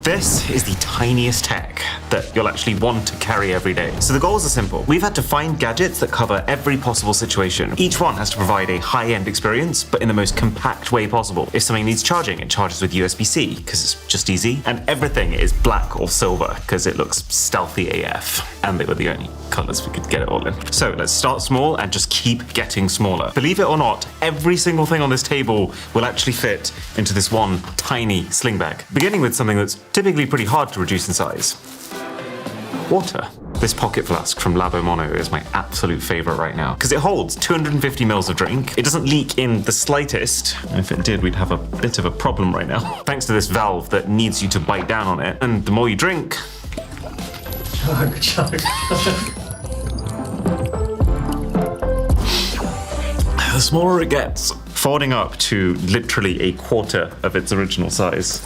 This is the tiniest tech that you'll actually want to carry every day. So the goals are simple. We've had to find gadgets that cover every possible situation. Each one has to provide a high-end experience, but in the most compact way possible. If something needs charging, it charges with USB-C, because it's just easy. And everything is black or silver, because it looks stealthy AF. And they were the only colors we could get it all in. So let's start small and just keep getting smaller. Believe it or not, every single thing on this table will actually fit into this one tiny sling bag. Beginning with something that's typically pretty hard to reduce in size. Water. This pocket flask from Labo Mono is my absolute favorite right now because it holds 250 mils of drink. It doesn't leak in the slightest, and if it did, we'd have a bit of a problem right now. Thanks to this valve that needs you to bite down on it, and the more you drink, chug. the smaller it gets, folding up to literally a quarter of its original size.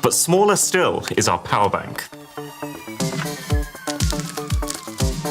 But smaller still is our power bank.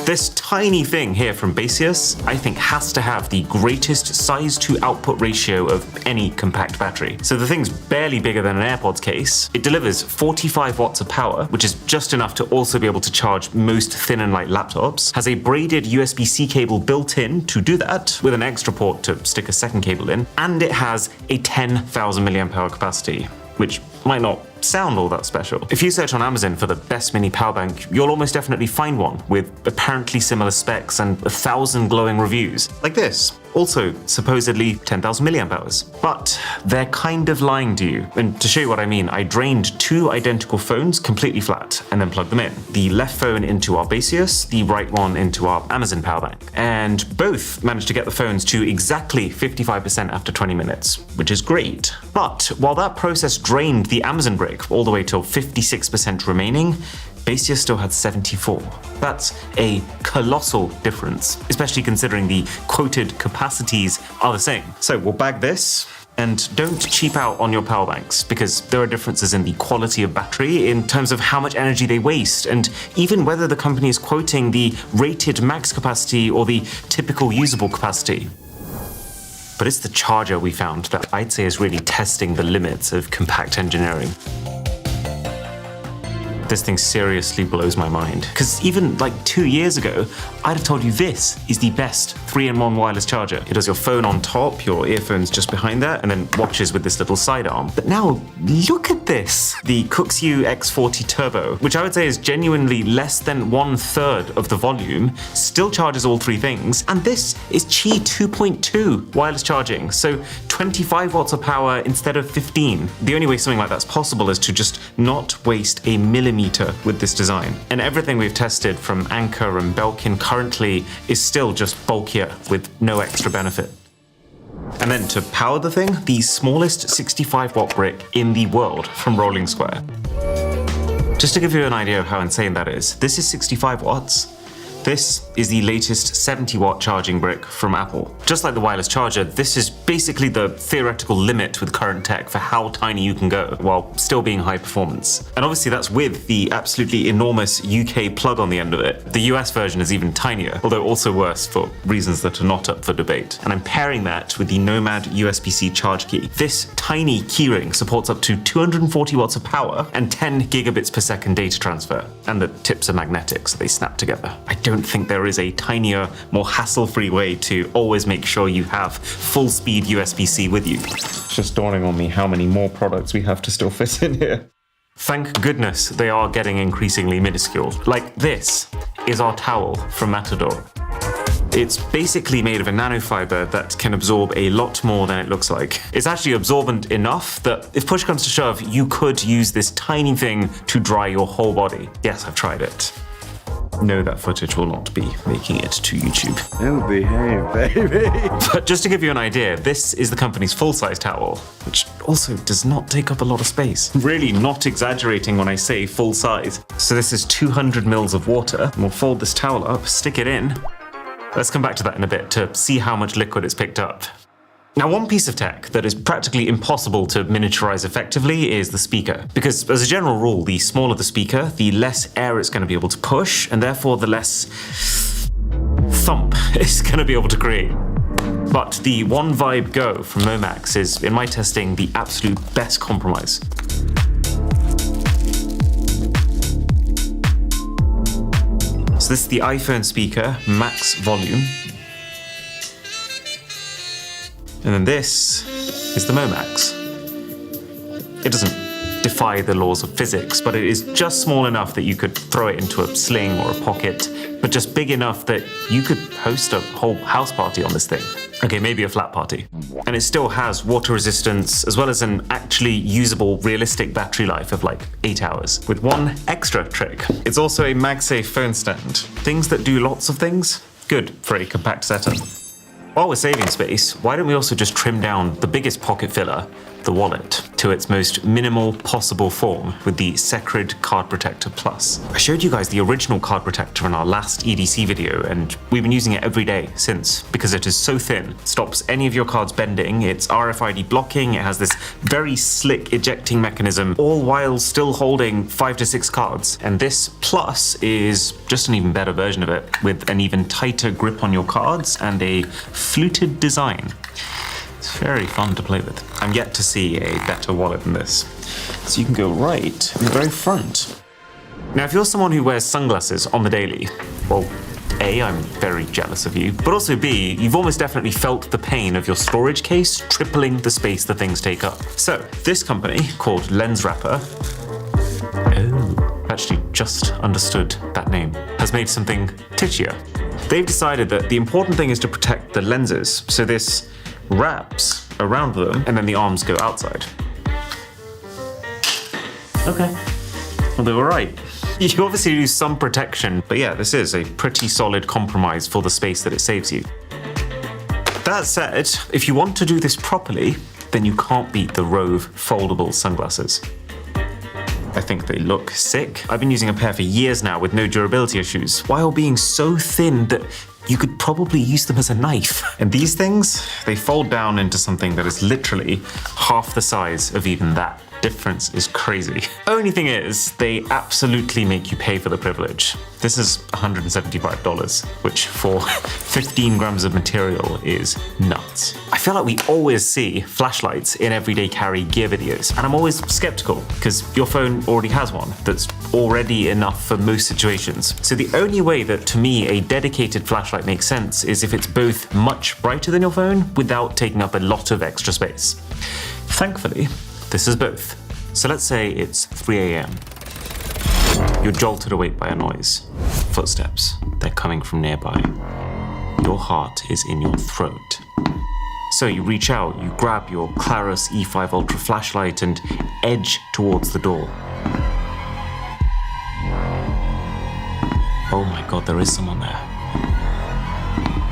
This tiny thing here from Baseus, I think has to have the greatest size to output ratio of any compact battery. So the thing's barely bigger than an AirPods case. It delivers 45 watts of power, which is just enough to also be able to charge most thin and light laptops. Has a braided USB-C cable built in to do that, with an extra port to stick a second cable in. And it has a 10,000 milliamp hour capacity, which might not sound all that special. If you search on Amazon for the best mini power bank, you'll almost definitely find one with apparently similar specs and 1,000 glowing reviews, like this. Also, supposedly 10,000 milliamp hours. But they're kind of lying to you. And to show you what I mean, I drained 2 identical phones completely flat and then plugged them in. The left phone into our Baseus, the right one into our Amazon power bank. And both managed to get the phones to exactly 55% after 20 minutes, which is great. But while that process drained the Amazon brick all the way till 56% remaining, Baseus still had 74. That's a colossal difference, especially considering the quoted capacities are the same. So we'll bag this, and don't cheap out on your power banks, because there are differences in the quality of battery in terms of how much energy they waste, and even whether the company is quoting the rated max capacity or the typical usable capacity. But it's the charger we found that I'd say is really testing the limits of compact engineering. This thing seriously blows my mind. Because even like 2 years ago, I'd have told you this is the best 3-in-1 wireless charger. It has your phone on top, your earphones just behind there, and then watches with this little sidearm. But now, look at this. The Cooxiu X40 Turbo, which I would say is genuinely less than 1/3 of the volume, still charges all 3 things. And this is Qi 2.2 wireless charging, so 25 watts of power instead of 15. The only way something like that's possible is to just not waste a millimeter with this design. And everything we've tested from Anker and Belkin currently is still just bulkier with no extra benefit. And then to power the thing, the smallest 65 watt brick in the world from Rolling Square. Just to give you an idea of how insane that is, this is 65 watts. This is the latest 70 watt charging brick from Apple. Just like the wireless charger, this is basically the theoretical limit with current tech for how tiny you can go while still being high performance. And obviously that's with the absolutely enormous UK plug on the end of it. The US version is even tinier, although also worse for reasons that are not up for debate. And I'm pairing that with the Nomad USB-C charge key. This tiny keyring supports up to 240 watts of power and 10 gigabits per second data transfer. And the tips are magnetic, so they snap together. I don't think there is a tinier, more hassle-free way to always make sure you have full-speed USB-C with you. It's just dawning on me how many more products we have to still fit in here. Thank goodness they are getting increasingly minuscule. Like this is our towel from Matador. It's basically made of a nanofiber that can absorb a lot more than it looks like. It's actually absorbent enough that if push comes to shove, you could use this tiny thing to dry your whole body. Yes, I've tried it. No, that footage will not be making it to YouTube. Oh, behave, baby. But just to give you an idea, this is the company's full-size towel, which also does not take up a lot of space. Really not exaggerating when I say full size. So this is 200 mils of water, and we'll fold this towel up, stick it in. Let's come back to that in a bit to see how much liquid it's picked up. Now, one piece of tech that is practically impossible to miniaturize effectively is the speaker. Because as a general rule, the smaller the speaker, the less air it's going to be able to push, and therefore the less thump it's going to be able to create. But the One Vibe Go from Momax is, in my testing, the absolute best compromise. So this is the iPhone speaker, max volume. And then this is the Momax. It doesn't defy the laws of physics, but it is just small enough that you could throw it into a sling or a pocket, but just big enough that you could host a whole house party on this thing. Okay, maybe a flat party. And it still has water resistance, as well as an actually usable, realistic battery life of like 8 hours. With one extra trick, it's also a MagSafe phone stand. Things that do lots of things, good for a compact setup. While we're saving space, why don't we also just trim down the biggest pocket filler, the wallet, to its most minimal possible form with the Secrid Card Protector Plus. I showed you guys the original card protector in our last EDC video, and we've been using it every day since, because it is so thin, stops any of your cards bending, it's RFID blocking, it has this very slick ejecting mechanism, all while still holding 5 to 6 cards. And this Plus is just an even better version of it, with an even tighter grip on your cards and a fluted design. It's very fun to play with. I'm yet to see a better wallet than this. So you can go right in the very front. Now, if you're someone who wears sunglasses on the daily, well, A, I'm very jealous of you, but also B, you've almost definitely felt the pain of your storage case tripling the space the things take up. So this company, called Lens Wrapper, actually just understood that name, has made something titchier. They've decided that the important thing is to protect the lenses, so this wraps around them and then the arms go outside. Okay, well they were right. You obviously lose some protection, but yeah, this is a pretty solid compromise for the space that it saves you. That said, if you want to do this properly, then you can't beat the Rove foldable sunglasses. I think they look sick. I've been using a pair for years now with no durability issues, while being so thin that you could probably use them as a knife. And these things, they fold down into something that is literally half the size of even that. Difference is crazy. Only thing is, they absolutely make you pay for the privilege. This is $175, which for 15 grams of material is nuts. I feel like we always see flashlights in everyday carry gear videos, and I'm always skeptical because your phone already has one that's already enough for most situations. So the only way that, to me, a dedicated flashlight makes sense is if it's both much brighter than your phone without taking up a lot of extra space. Thankfully, this is both. So let's say it's 3 a.m. You're jolted awake by a noise. Footsteps. They're coming from nearby. Your heart is in your throat. So you reach out, you grab your Clarus E5 Ultra flashlight and edge towards the door. Oh my God, there is someone there.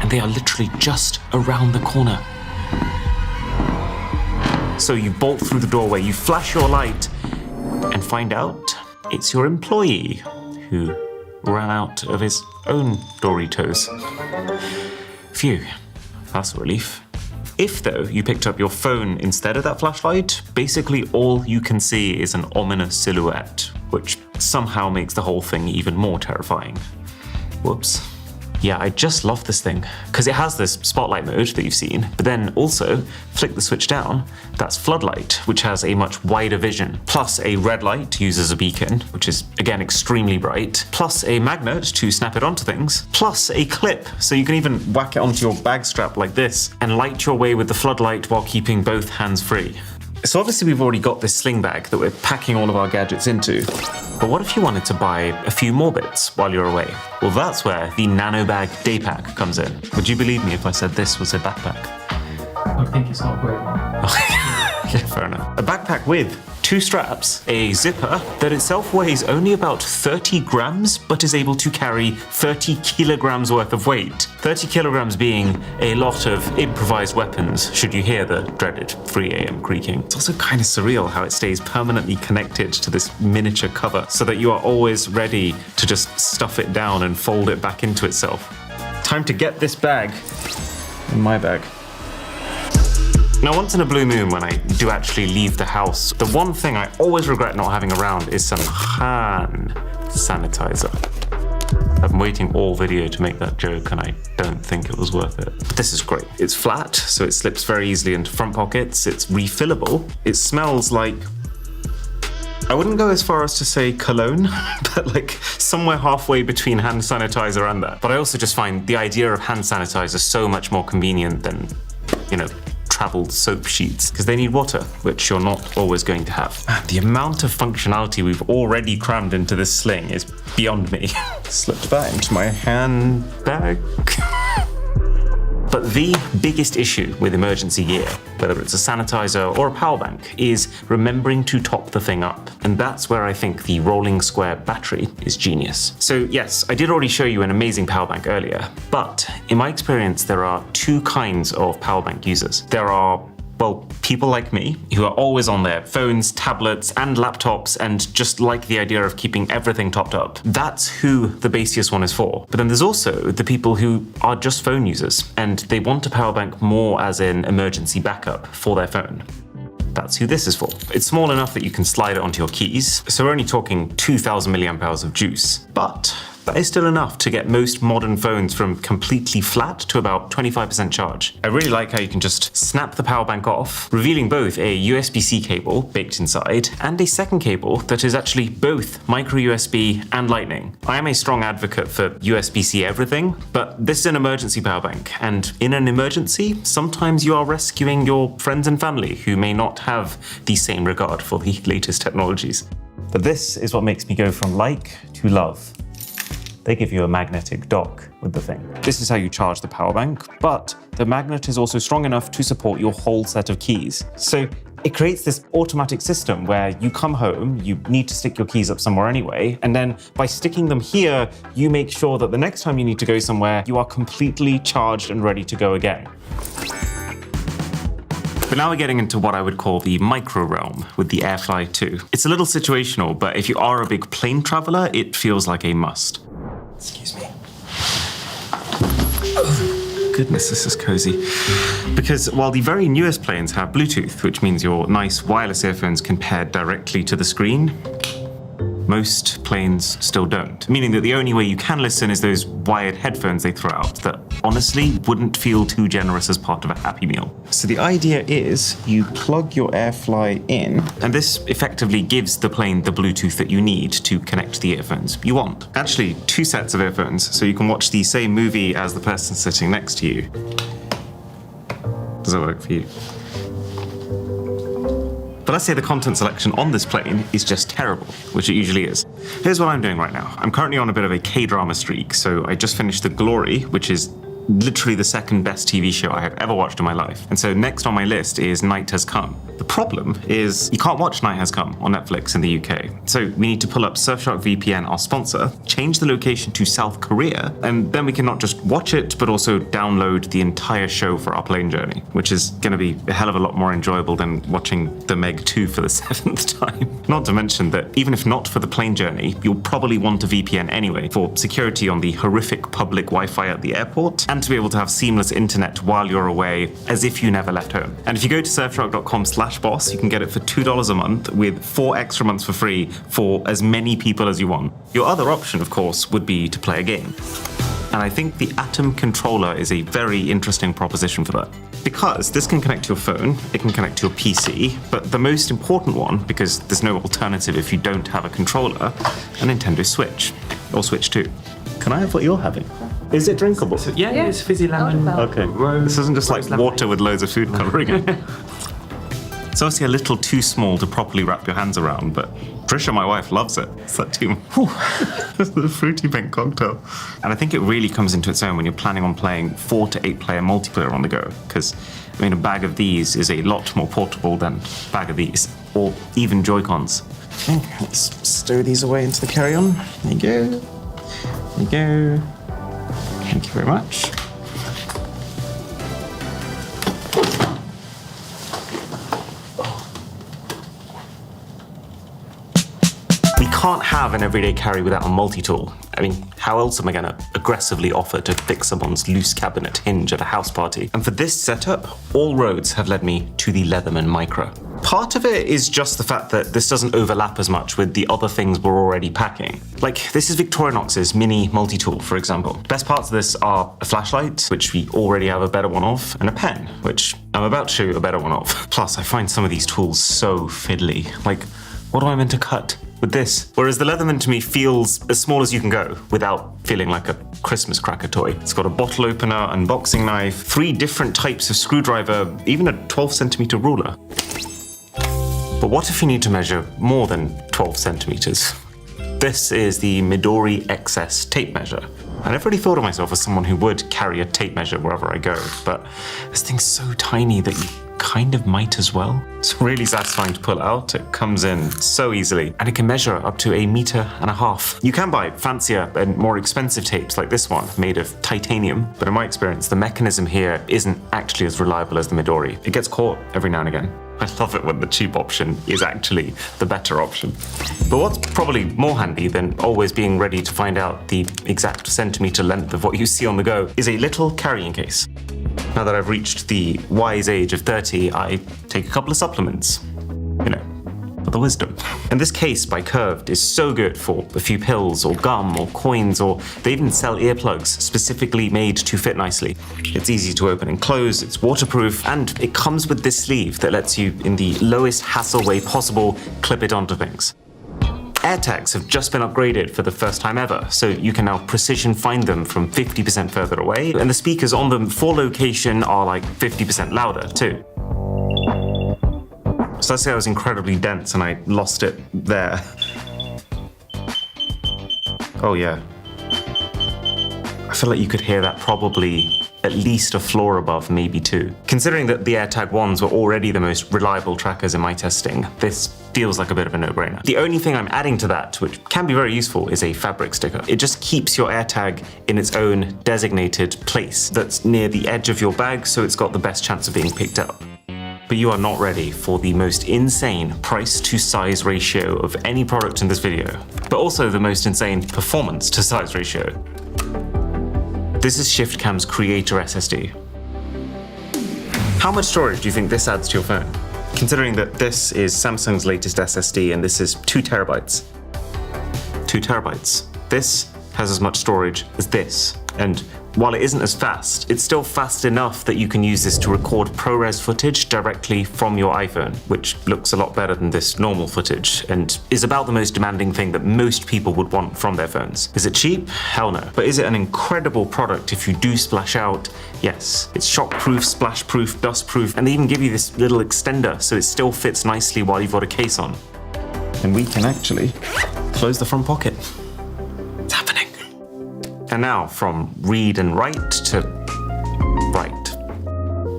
And they are literally just around the corner. So you bolt through the doorway, you flash your light, and find out it's your employee who ran out of his own Doritos. Phew, that's a relief. If, though, you picked up your phone instead of that flashlight, basically all you can see is an ominous silhouette, which somehow makes the whole thing even more terrifying. Whoops. Yeah, I just love this thing, because it has this spotlight mode that you've seen, but then also, flick the switch down, that's floodlight, which has a much wider vision, plus a red light used as a beacon, which is, again, extremely bright, plus a magnet to snap it onto things, plus a clip, so you can even whack it onto your bag strap like this, and light your way with the floodlight while keeping both hands free. So obviously we've already got this sling bag that we're packing all of our gadgets into, but what if you wanted to buy a few more bits while you're away? Well, that's where the Nano Bag Day Pack comes in. Would you believe me if I said this was a backpack? I think it's not a great one. Yeah, fair enough. A backpack with 2 straps, a zipper that itself weighs only about 30 grams, but is able to carry 30 kilograms worth of weight. 30 kilograms being a lot of improvised weapons, should you hear the dreaded 3 a.m. creaking. It's also kind of surreal how it stays permanently connected to this miniature cover, so that you are always ready to just stuff it down and fold it back into itself. Time to get this bag in my bag. Now, once in a blue moon, when I do actually leave the house, the one thing I always regret not having around is some hand sanitizer. I've been waiting all video to make that joke, and I don't think it was worth it. But this is great. It's flat, so it slips very easily into front pockets. It's refillable. It smells like I wouldn't go as far as to say cologne, but like somewhere halfway between hand sanitizer and that. But I also just find the idea of hand sanitizer so much more convenient than, you know, travel soap sheets, because they need water, which you're not always going to have. The amount of functionality we've already crammed into this sling is beyond me. Slipped that into my handbag. But the biggest issue with emergency gear, whether it's a sanitizer or a power bank, is remembering to top the thing up. And that's where I think the rolling square battery is genius. So yes, I did already show you an amazing power bank earlier, but in my experience, there are two kinds of power bank users. There are, well, people like me who are always on their phones, tablets, and laptops and just like the idea of keeping everything topped up. That's who the basiest one is for. But then there's also the people who are just phone users and they want a power bank more as an emergency backup for their phone. That's who this is for. It's small enough that you can slide it onto your keys, so we're only talking 2,000 milliamp hours of juice. But that is still enough to get most modern phones from completely flat to about 25% charge. I really like how you can just snap the power bank off, revealing both a USB-C cable baked inside and a second cable that is actually both micro USB and Lightning. I am a strong advocate for USB-C everything, but this is an emergency power bank, and in an emergency, sometimes you are rescuing your friends and family who may not have the same regard for the latest technologies. But this is what makes me go from like to love. They give you a magnetic dock with the thing. This is how you charge the power bank, but the magnet is also strong enough to support your whole set of keys. So it creates this automatic system where you come home, you need to stick your keys up somewhere anyway, and then by sticking them here, you make sure that the next time you need to go somewhere, you are completely charged and ready to go again. But now we're getting into what I would call the micro realm with the AirFly 2. It's a little situational, but if you are a big plane traveler, it feels like a must. Excuse me. Oh, goodness, this is cozy. Because while the very newest planes have Bluetooth, which means your nice wireless earphones can pair directly to the screen, most planes still don't. Meaning that the only way you can listen is those wired headphones they throw out that honestly wouldn't feel too generous as part of a Happy Meal. So the idea is you plug your AirFly in, and this effectively gives the plane the Bluetooth that you need to connect the earphones you want. Actually, two sets of earphones, so you can watch the same movie as the person sitting next to you. Does that work for you? But let's say the content selection on this plane is just terrible, which it usually is. Here's what I'm doing right now. I'm currently on a bit of a K-drama streak, so I just finished The Glory, which is literally the second best TV show I have ever watched in my life. And so next on my list is Night Has Come. The problem is you can't watch Night Has Come on Netflix in the UK. So we need to pull up Surfshark VPN, our sponsor, change the location to South Korea, and then we can not just watch it, but also download the entire show for our plane journey, which is going to be a hell of a lot more enjoyable than watching The Meg 2 for the 7th time. Not to mention that even if not for the plane journey, you'll probably want a VPN anyway for security on the horrific public Wi-Fi at the airport, and to be able to have seamless internet while you're away as if you never left home. And if you go to surfshark.com/boss, you can get it for $2 a month with 4 extra months for free for as many people as you want. Your other option, of course, would be to play a game. And I think the Atom controller is a very interesting proposition for that. Because this can connect to your phone, it can connect to your PC, but the most important one, because there's no alternative if you don't have a controller, a Nintendo Switch, or Switch 2. Can I have what you're having? Is it drinkable? Yeah, it's fizzy lemon. Okay. This isn't just like water with loads of food coloring in it. It's obviously a little too small to properly wrap your hands around, but Trisha, my wife, loves it. It's that too much. It's the fruity pink cocktail. And I think it really comes into its own when you're planning on playing 4 to 8 player multiplayer on the go. Because, I mean, a bag of these is a lot more portable than a bag of these, or even Joy-Cons. Okay, let's stow these away into the carry-on. There you go. There you go. Thank you very much. We can't have an everyday carry without a multi-tool. I mean, how else am I gonna aggressively offer to fix someone's loose cabinet hinge at a house party? And for this setup, all roads have led me to the Leatherman Micro. Part of it is just the fact that this doesn't overlap as much with the other things we're already packing. Like, this is Victorinox's mini multi-tool, for example. Best parts of this are a flashlight, which we already have a better one of, and a pen, which I'm about to show you a better one of. Plus, I find some of these tools so fiddly. Like, What am I meant to cut with this? Whereas the Leatherman to me feels as small as you can go without feeling like a Christmas cracker toy. It's got a bottle opener, unboxing knife, 3 different types of screwdriver, even a 12cm ruler. But what if you need to measure more than 12 centimeters? This is the Midori XS tape measure. I never really thought of myself as someone who would carry a tape measure wherever I go, but this thing's so tiny that you kind of might as well. It's really satisfying to pull out. It comes in so easily, and it can measure up to 1.5 meters. You can buy fancier and more expensive tapes like this one, made of titanium, but in my experience, the mechanism here isn't actually as reliable as the Midori. It gets caught every now and again. I love it when the cheap option is actually the better option. But what's probably more handy than always being ready to find out the exact centimeter length of what you see on the go is a little carrying case. Now that I've reached the wise age of 30, I take a couple of supplements, you know, for the wisdom. And this case by Curved is so good for a few pills or gum or coins, or they even sell earplugs specifically made to fit nicely. It's easy to open and close, it's waterproof, and it comes with this sleeve that lets you, in the lowest hassle way possible, clip it onto things. AirTags have just been upgraded for the first time ever, so you can now precision find them from 50% further away, and the speakers on them for location are like 50% louder too. So let's say I was incredibly dense and I lost it there. Oh yeah. I feel like you could hear that probably at least a floor above, maybe 2. Considering that the AirTag 1s were already the most reliable trackers in my testing, this feels like a bit of a no-brainer. The only thing I'm adding to that, which can be very useful, is a fabric sticker. It just keeps your AirTag in its own designated place that's near the edge of your bag, so it's got the best chance of being picked up. But you are not ready for the most insane price to size ratio of any product in this video, but also the most insane performance to size ratio. This is ShiftCam's Creator SSD. How much storage do you think this adds to your phone? Considering that this is Samsung's latest SSD and this is 2 terabytes. 2 terabytes. This has as much storage as this. And while it isn't as fast, it's still fast enough that you can use this to record ProRes footage directly from your iPhone, which looks a lot better than this normal footage and is about the most demanding thing that most people would want from their phones. Is it cheap? Hell no. But is it an incredible product if you do splash out? Yes. It's shockproof, splashproof, dustproof, and they even give you this little extender so it still fits nicely while you've got a case on. And we can actually close the front pocket. It's happening. And now from read and write to write.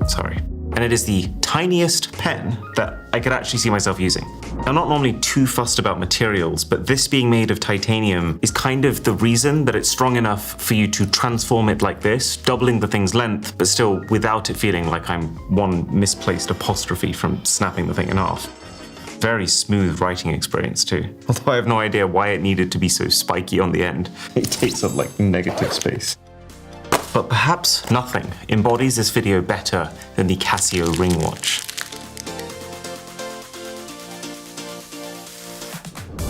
Sorry. And it is the tiniest pen that I could actually see myself using. I'm not normally too fussed about materials, but this being made of titanium is kind of the reason that it's strong enough for you to transform it like this, doubling the thing's length, but still without it feeling like I'm one misplaced apostrophe from snapping the thing in half. Very smooth writing experience too. Although I have no idea why it needed to be so spiky on the end. It takes up like negative space. But perhaps nothing embodies this video better than the Casio Ring watch.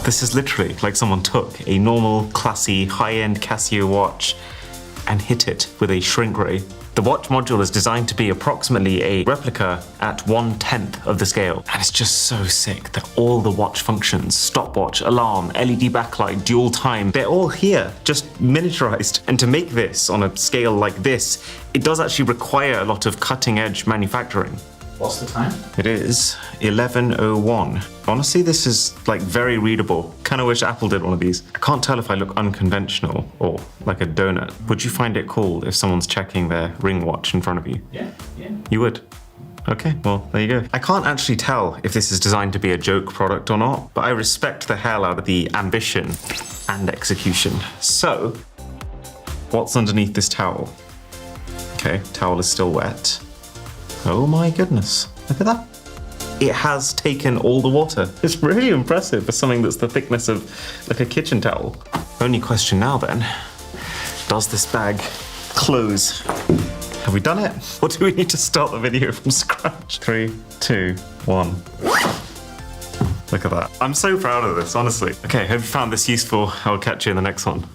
This is literally like someone took a normal, classy, high-end Casio watch and hit it with a shrink ray. The watch module is designed to be approximately a replica at 1/10 of the scale. And it's just so sick that all the watch functions, stopwatch, alarm, LED backlight, dual time, they're all here, just miniaturized. And to make this on a scale like this, it does actually require a lot of cutting edge manufacturing. What's the time? It is 11:01. Honestly, this is like very readable. Kind of wish Apple did one of these. I can't tell if I look unconventional or like a donut. Would you find it cool if someone's checking their ring watch in front of you? Yeah. You would? Okay, well, there you go. I can't actually tell if this is designed to be a joke product or not, but I respect the hell out of the ambition and execution. So, what's underneath this towel? Okay, towel is still wet. Oh my goodness, look at that. It has taken all the water. It's really impressive for something that's the thickness of like a kitchen towel. Only question now then, does this bag close? Have we done it? Or do we need to start the video from scratch? 3, 2, 1. Look at that. I'm so proud of this, honestly. Okay, hope you found this useful. I'll catch you in the next one.